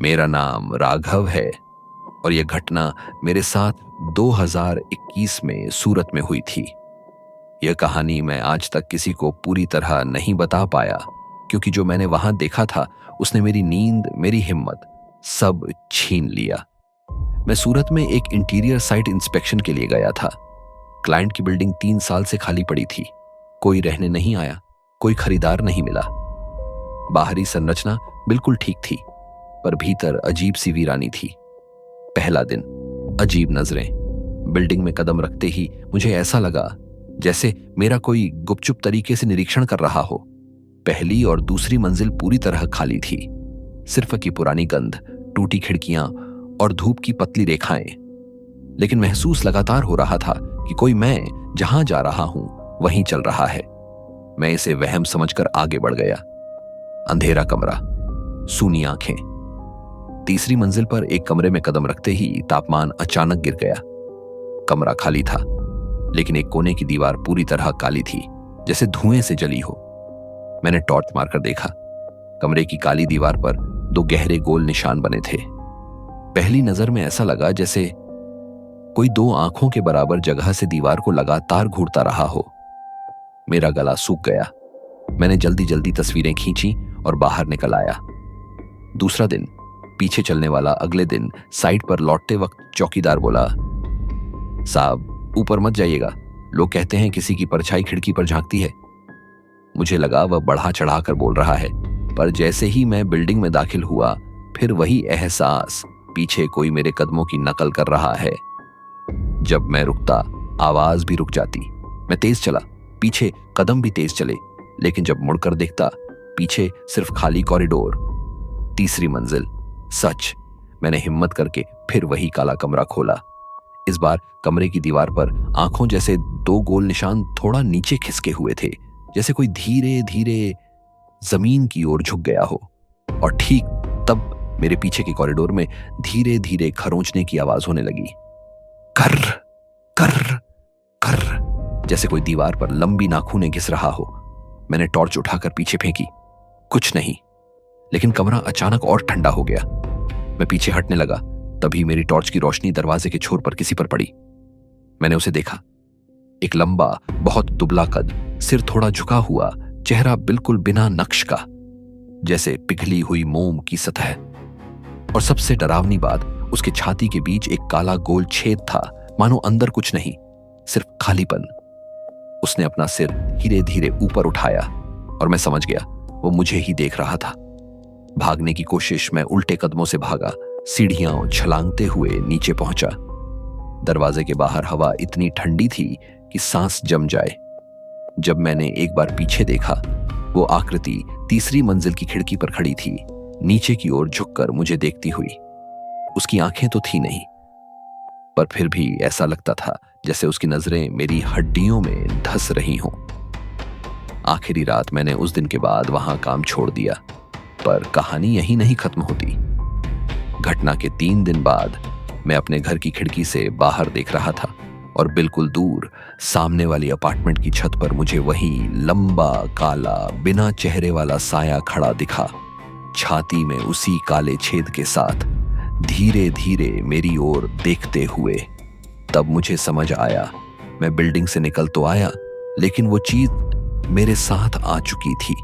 मेरा नाम राघव है और यह घटना मेरे साथ 2021 में सूरत में हुई थी। यह कहानी मैं आज तक किसी को पूरी तरह नहीं बता पाया क्योंकि जो मैंने वहां देखा था उसने मेरी नींद, मेरी हिम्मत सब छीन लिया। मैं सूरत में एक इंटीरियर साइट इंस्पेक्शन के लिए गया था। क्लाइंट की बिल्डिंग 3 साल से खाली पड़ी थी। कोई रहने नहीं आया, कोई खरीदार नहीं मिला। बाहरी संरचना बिल्कुल ठीक थी, पर भीतर अजीब सी वीरानी थी। पहला दिन, अजीब नजरें। बिल्डिंग में कदम रखते ही मुझे ऐसा लगा जैसे मेरा कोई गुपचुप तरीके से निरीक्षण कर रहा हो। पहली और दूसरी मंजिल पूरी तरह खाली थी, सिर्फ की पुरानी गंध, टूटी खिड़कियां और धूप की पतली रेखाएं। लेकिन महसूस लगातार हो रहा था कि कोई मैं जहां जा रहा हूं वहीं चल रहा है। मैं इसे वहम समझकर आगे बढ़ गया। अंधेरा कमरा, सूनी आंखें। तीसरी मंजिल पर एक कमरे में कदम रखते ही तापमान अचानक गिर गया। कमरा खाली था, लेकिन एक कोने की दीवार पूरी तरह काली थी, जैसे धुएं से जली हो। मैंने टॉर्च मारकर देखा। कमरे की काली दीवार पर 2 गहरे गोल निशान बने थे। पहली नजर में ऐसा लगा जैसे कोई 2 आंखों के बराबर जगह से दीवार को लगातार घूरता रहा हो। मेरा गला सूख गया। मैंने जल्दी जल्दी तस्वीरें खींची और बाहर निकल आया। दूसरा दिन, पीछे चलने वाला अगले दिन साइट पर लौटते वक्त चौकीदार बोला, साहब ऊपर मत जाइएगा, लोग कहते हैं किसी की परछाई खिड़की पर झांकती है। मुझे लगा वह बढ़ा चढ़ाकर बोल रहा है, पर जैसे ही मैं बिल्डिंग में दाखिल हुआ, फिर वही एहसास, पीछे कोई मेरे कदमों की नकल कर रहा है। जब मैं रुकता, आवाज भी रुक जाती। मैं तेज चला, पीछे कदम भी तेज चले, लेकिन जब मुड़कर देखता, पीछे सिर्फ खाली कॉरिडोर। तीसरी मंजिल, सच। मैंने हिम्मत करके फिर वही काला कमरा खोला। इस बार कमरे की दीवार पर आंखों जैसे 2 गोल निशान थोड़ा नीचे खिसके हुए थे, जैसे कोई धीरे धीरे जमीन की ओर झुक गया हो। और ठीक तब मेरे पीछे के कॉरिडोर में धीरे धीरे खरोंचने की आवाज होने लगी। कर कर कर, जैसे कोई दीवार पर लंबी नाखूनें घिस रहा हो। मैंने टॉर्च उठाकर पीछे फेंकी, कुछ नहीं। लेकिन कमरा अचानक और ठंडा हो गया। मैं पीछे हटने लगा, तभी मेरी टॉर्च की रोशनी दरवाजे के छोर पर किसी पर पड़ी। मैंने उसे देखा। एक लंबा, बहुत दुबला कद, सिर थोड़ा झुका हुआ, चेहरा बिल्कुल बिना नक्श का, जैसे पिघली हुई मोम की सतह। और सबसे डरावनी बात, उसके छाती के बीच एक काला गोल छेद था, मानो अंदर कुछ नहीं, सिर्फ खालीपन। उसने अपना सिर धीरे धीरे ऊपर उठाया और मैं समझ गया वो मुझे ही देख रहा था। भागने की कोशिश मैं उल्टे कदमों से भागा, सीढ़ियां छलांगते हुए नीचे पहुंचा। दरवाजे के बाहर हवा इतनी ठंडी थी कि सांस जम जाए। जब मैंने एक बार पीछे देखा, वो आकृति तीसरी मंजिल की खिड़की पर खड़ी थी, नीचे की ओर झुककर मुझे देखती हुई। उसकी आंखें तो थी नहीं, पर फिर भी ऐसा लगता था जैसे उसकी नजरें मेरी हड्डियों में धंस रही हों। आखिरी रात मैंने उस दिन के बाद वहां काम छोड़ दिया, पर कहानी यहीं नहीं खत्म होती। घटना के 3 दिन बाद मैं अपने घर की खिड़की से बाहर देख रहा था और बिल्कुल दूर सामने वाली अपार्टमेंट की छत पर मुझे वही लंबा, काला, बिना चेहरे वाला साया खड़ा दिखा, छाती में उसी काले छेद के साथ, धीरे धीरे मेरी ओर देखते हुए। तब मुझे समझ आया, मैं बिल्डिंग से निकल तो आया, लेकिन वो चीज मेरे साथ आ चुकी थी।